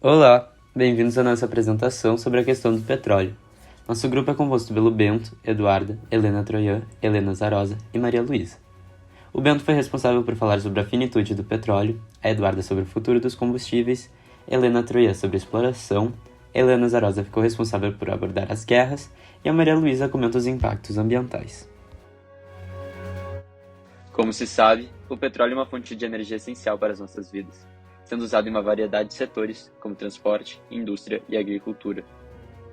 Olá, bem-vindos à nossa apresentação sobre a questão do petróleo. Nosso grupo é composto pelo Bento, Eduarda, Helena Troian, Helena Zarosa e Maria Luísa. O Bento foi responsável por falar sobre a finitude do petróleo, a Eduarda sobre o futuro dos combustíveis, Helena Troian sobre a exploração, Helena Zarosa ficou responsável por abordar as guerras e a Maria Luísa comenta os impactos ambientais. Como se sabe, o petróleo é uma fonte de energia essencial para as nossas vidas, sendo usado em uma variedade de setores, como transporte, indústria e agricultura.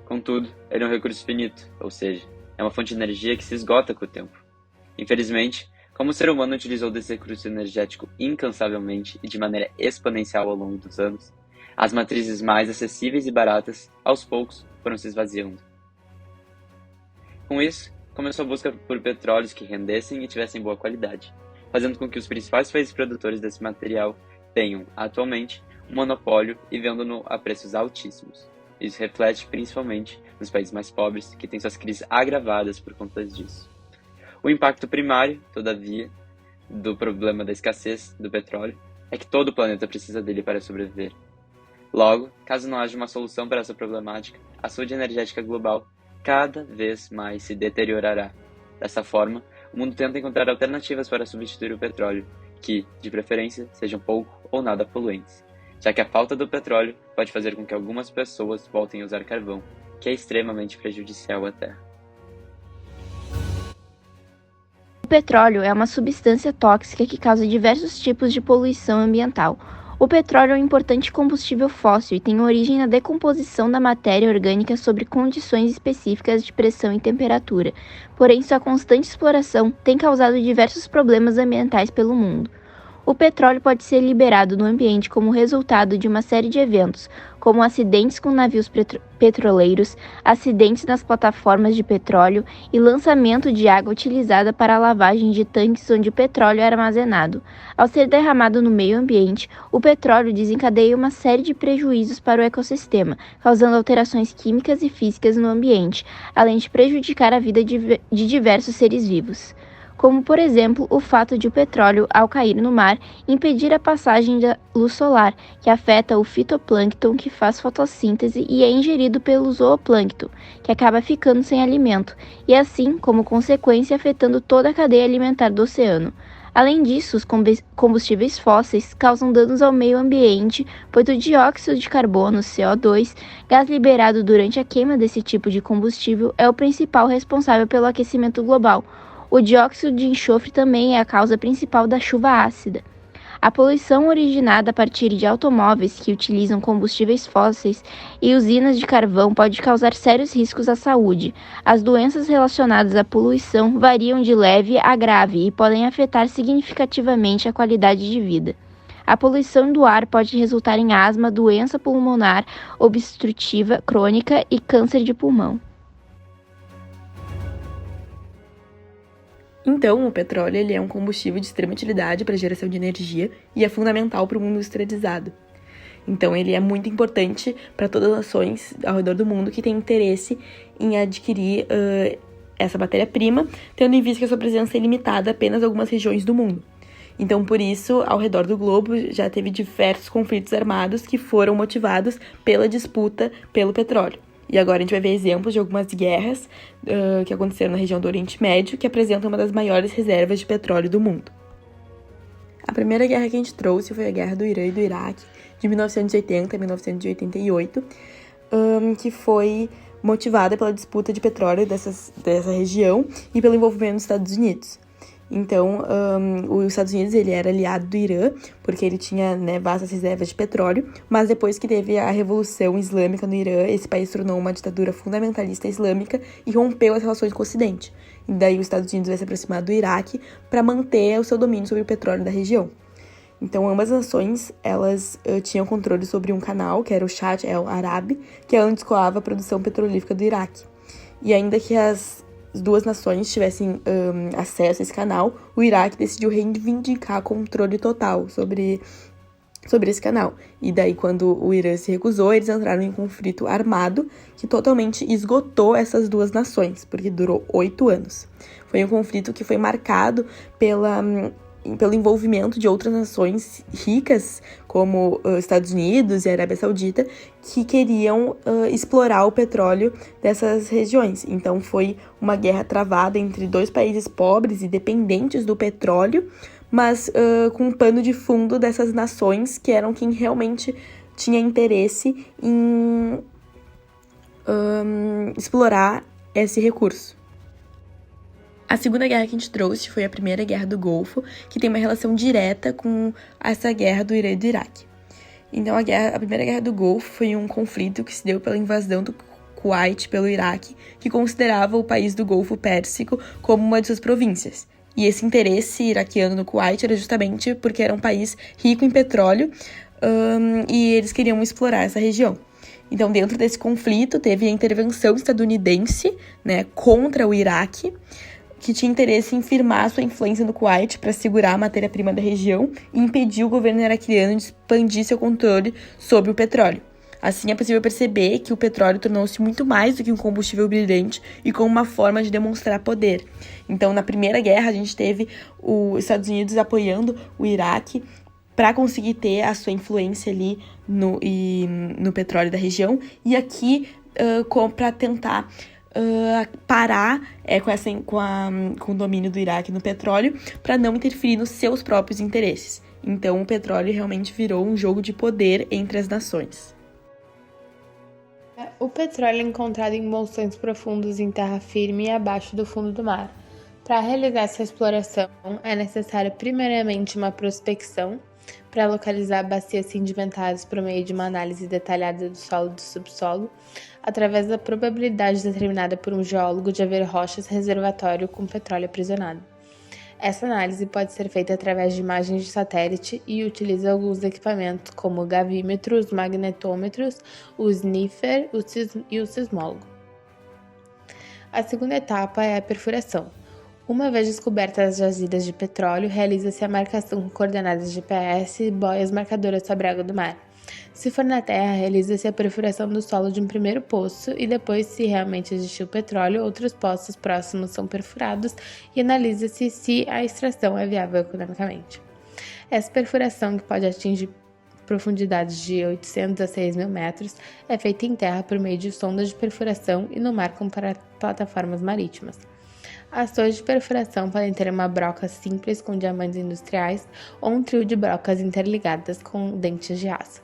Contudo, ele é um recurso finito, ou seja, é uma fonte de energia que se esgota com o tempo. Infelizmente, como o ser humano utilizou desse recurso energético incansavelmente e de maneira exponencial ao longo dos anos, as matrizes mais acessíveis e baratas, aos poucos, foram se esvaziando. Com isso, começou a busca por petróleos que rendessem e tivessem boa qualidade, fazendo com que os principais países produtores desse material tenham, atualmente, um monopólio e vendam-no a preços altíssimos. Isso reflete principalmente nos países mais pobres, que têm suas crises agravadas por conta disso. O impacto primário, todavia, do problema da escassez do petróleo é que todo o planeta precisa dele para sobreviver. Logo, caso não haja uma solução para essa problemática, a saúde energética global cada vez mais se deteriorará. Dessa forma, o mundo tenta encontrar alternativas para substituir o petróleo, que, de preferência, sejam pouco ou nada poluentes, já que a falta do petróleo pode fazer com que algumas pessoas voltem a usar carvão, que é extremamente prejudicial à Terra. O petróleo é uma substância tóxica que causa diversos tipos de poluição ambiental. O petróleo é um importante combustível fóssil e tem origem na decomposição da matéria orgânica sob condições específicas de pressão e temperatura. Porém, sua constante exploração tem causado diversos problemas ambientais pelo mundo. O petróleo pode ser liberado no ambiente como resultado de uma série de eventos, como acidentes com navios petroleiros, acidentes nas plataformas de petróleo e lançamento de água utilizada para a lavagem de tanques onde o petróleo é armazenado. Ao ser derramado no meio ambiente, o petróleo desencadeia uma série de prejuízos para o ecossistema, causando alterações químicas e físicas no ambiente, além de prejudicar a vida de diversos seres vivos, como, por exemplo, o fato de o petróleo, ao cair no mar, impedir a passagem da luz solar, que afeta o fitoplâncton que faz fotossíntese e é ingerido pelo zooplâncton, que acaba ficando sem alimento, e assim, como consequência, afetando toda a cadeia alimentar do oceano. Além disso, os combustíveis fósseis causam danos ao meio ambiente, pois o dióxido de carbono, CO2, gás liberado durante a queima desse tipo de combustível, é o principal responsável pelo aquecimento global. O dióxido de enxofre também é a causa principal da chuva ácida. A poluição originada a partir de automóveis que utilizam combustíveis fósseis e usinas de carvão pode causar sérios riscos à saúde. As doenças relacionadas à poluição variam de leve a grave e podem afetar significativamente a qualidade de vida. A poluição do ar pode resultar em asma, doença pulmonar obstrutiva crônica e câncer de pulmão. Então, o petróleo ele é um combustível de extrema utilidade para a geração de energia e é fundamental para o mundo industrializado. Então, ele é muito importante para todas as nações ao redor do mundo que têm interesse em adquirir essa matéria-prima, tendo em vista que a sua presença é limitada a apenas algumas regiões do mundo. Então, por isso, ao redor do globo já teve diversos conflitos armados que foram motivados pela disputa pelo petróleo. E agora a gente vai ver exemplos de algumas guerras que aconteceram na região do Oriente Médio, que apresentam uma das maiores reservas de petróleo do mundo. A primeira guerra que a gente trouxe foi a Guerra do Irã e do Iraque, de 1980 a 1988, que foi motivada pela disputa de petróleo dessa região e pelo envolvimento dos Estados Unidos. Então, os Estados Unidos ele era aliado do Irã, porque ele tinha vastas reservas de petróleo, mas depois que teve a Revolução Islâmica no Irã, esse país tornou uma ditadura fundamentalista islâmica e rompeu as relações com o Ocidente. E daí os Estados Unidos vai se aproximar do Iraque para manter o seu domínio sobre o petróleo da região. Então, ambas as nações, elas tinham controle sobre um canal, que era o Shatt el-Arab, que é onde escoava a produção petrolífera do Iraque. E ainda que as duas nações tivessem acesso a esse canal, o Iraque decidiu reivindicar controle total sobre esse canal. E daí, quando o Irã se recusou, eles entraram em conflito armado que totalmente esgotou essas duas nações, porque durou 8 anos. Foi um conflito que foi marcado pelo envolvimento de outras nações ricas, como Estados Unidos e Arábia Saudita, que queriam explorar o petróleo dessas regiões. Então foi uma guerra travada entre dois países pobres e dependentes do petróleo, mas com um pano de fundo dessas nações que eram quem realmente tinha interesse em explorar esse recurso. A segunda guerra que a gente trouxe foi a Primeira Guerra do Golfo, que tem uma relação direta com essa guerra do Irã e do Iraque. Então, a Primeira Guerra do Golfo foi um conflito que se deu pela invasão do Kuwait pelo Iraque, que considerava o país do Golfo Pérsico como uma de suas províncias. E esse interesse iraquiano no Kuwait era justamente porque era um país rico em petróleo e eles queriam explorar essa região. Então, dentro desse conflito, teve a intervenção estadunidense, né, contra o Iraque, que tinha interesse em firmar sua influência no Kuwait para segurar a matéria-prima da região e impedir o governo iraquiano de expandir seu controle sobre o petróleo. Assim, é possível perceber que o petróleo tornou-se muito mais do que um combustível brilhante e como uma forma de demonstrar poder. Então, na Primeira Guerra, a gente teve os Estados Unidos apoiando o Iraque para conseguir ter a sua influência ali no petróleo da região, e aqui para tentar parar com o domínio do Iraque no petróleo, para não interferir nos seus próprios interesses. Então, o petróleo realmente virou um jogo de poder entre as nações. O petróleo é encontrado em bolsões profundos em terra firme e abaixo do fundo do mar. Para realizar essa exploração, é necessário primeiramente uma prospecção, para localizar bacias sedimentares por meio de uma análise detalhada do solo e do subsolo, através da probabilidade determinada por um geólogo de haver rochas reservatório com petróleo aprisionado. Essa análise pode ser feita através de imagens de satélite e utiliza alguns equipamentos como o gravímetro, os magnetômetros, o sniffer e o sismólogo. A segunda etapa é a perfuração. Uma vez descobertas as jazidas de petróleo, realiza-se a marcação com coordenadas GPS e boias marcadoras sobre a água do mar. Se for na terra, realiza-se a perfuração do solo de um primeiro poço e depois, se realmente existiu petróleo, outros poços próximos são perfurados e analisa-se se a extração é viável economicamente. Essa perfuração, que pode atingir profundidades de 800 a 6.000 metros, é feita em terra por meio de sondas de perfuração e no mar com plataformas marítimas. As torres de perfuração podem ter uma broca simples com diamantes industriais ou um trio de brocas interligadas com dentes de aço.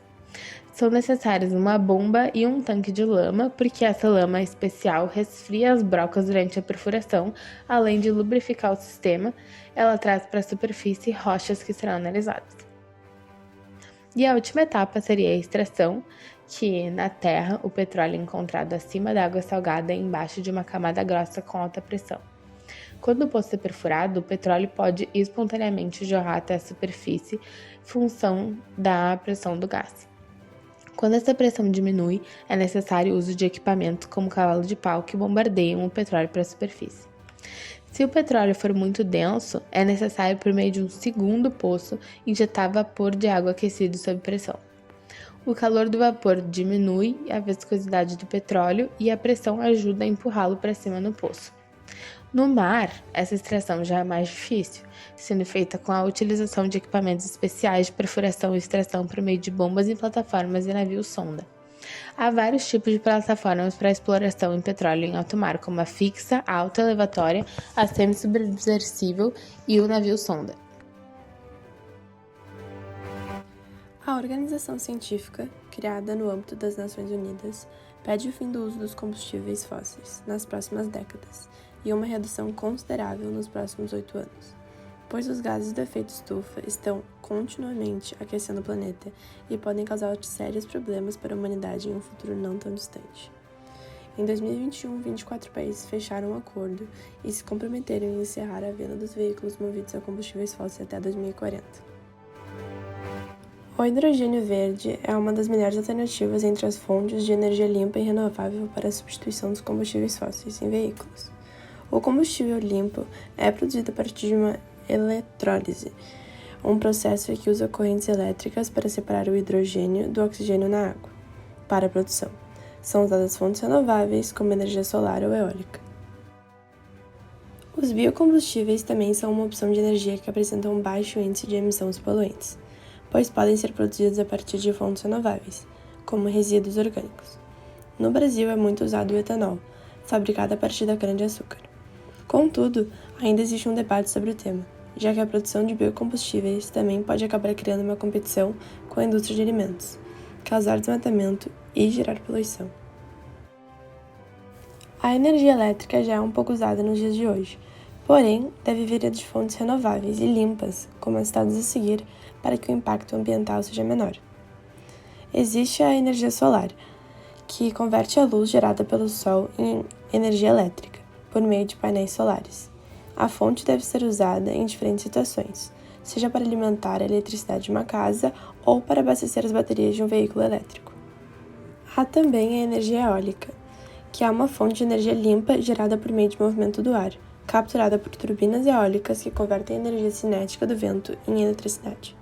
São necessários uma bomba e um tanque de lama, porque essa lama especial resfria as brocas durante a perfuração, além de lubrificar o sistema. Ela traz para a superfície rochas que serão analisadas. E a última etapa seria a extração, que na terra o petróleo é encontrado acima da água salgada embaixo de uma camada grossa com alta pressão. Quando o poço é perfurado, o petróleo pode espontaneamente jorrar até a superfície, função da pressão do gás. Quando essa pressão diminui, é necessário o uso de equipamentos como cavalo de pau que bombardeiam o petróleo para a superfície. Se o petróleo for muito denso, é necessário, por meio de um segundo poço, injetar vapor de água aquecido sob pressão. O calor do vapor diminui a viscosidade do petróleo e a pressão ajuda a empurrá-lo para cima no poço. No mar, essa extração já é mais difícil, sendo feita com a utilização de equipamentos especiais de perfuração e extração por meio de bombas em plataformas e navios-sonda. Há vários tipos de plataformas para exploração em petróleo em alto mar, como a fixa, a auto-elevatória, a semi-submersível e o navio-sonda. A organização científica, criada no âmbito das Nações Unidas, pede o fim do uso dos combustíveis fósseis nas próximas décadas e uma redução considerável nos próximos 8 anos, pois os gases do efeito estufa estão continuamente aquecendo o planeta e podem causar sérios problemas para a humanidade em um futuro não tão distante. Em 2021, 24 países fecharam um acordo e se comprometeram em encerrar a venda dos veículos movidos a combustíveis fósseis até 2040. O hidrogênio verde é uma das melhores alternativas entre as fontes de energia limpa e renovável para a substituição dos combustíveis fósseis em veículos. O combustível limpo é produzido a partir de uma eletrólise, um processo que usa correntes elétricas para separar o hidrogênio do oxigênio na água. Para a produção, são usadas fontes renováveis como energia solar ou eólica. Os biocombustíveis também são uma opção de energia que apresenta um baixo índice de emissão de poluentes, pois podem ser produzidos a partir de fontes renováveis, como resíduos orgânicos. No Brasil é muito usado o etanol, fabricado a partir da cana-de-açúcar. Contudo, ainda existe um debate sobre o tema, já que a produção de biocombustíveis também pode acabar criando uma competição com a indústria de alimentos, causar desmatamento e gerar poluição. A energia elétrica já é um pouco usada nos dias de hoje, porém, deve vir de fontes renováveis e limpas, como as citadas a seguir, para que o impacto ambiental seja menor. Existe a energia solar, que converte a luz gerada pelo sol em energia elétrica, por meio de painéis solares. A fonte deve ser usada em diferentes situações, seja para alimentar a eletricidade de uma casa ou para abastecer as baterias de um veículo elétrico. Há também a energia eólica, que é uma fonte de energia limpa gerada por meio de movimento do ar, capturada por turbinas eólicas que convertem a energia cinética do vento em eletricidade.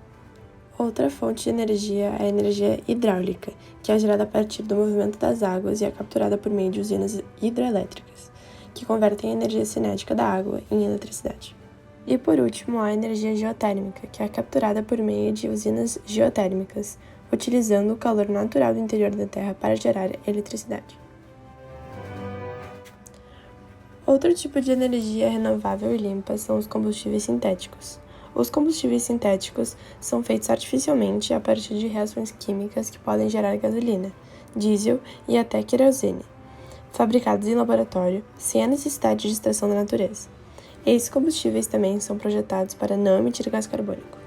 Outra fonte de energia é a energia hidráulica, que é gerada a partir do movimento das águas e é capturada por meio de usinas hidroelétricas, que convertem a energia cinética da água em eletricidade. E por último, há a energia geotérmica, que é capturada por meio de usinas geotérmicas, utilizando o calor natural do interior da Terra para gerar eletricidade. Outro tipo de energia renovável e limpa são os combustíveis sintéticos. Os combustíveis sintéticos são feitos artificialmente a partir de reações químicas que podem gerar gasolina, diesel e até querosene, fabricados em laboratório, sem a necessidade de extração da natureza. Esses combustíveis também são projetados para não emitir gás carbônico.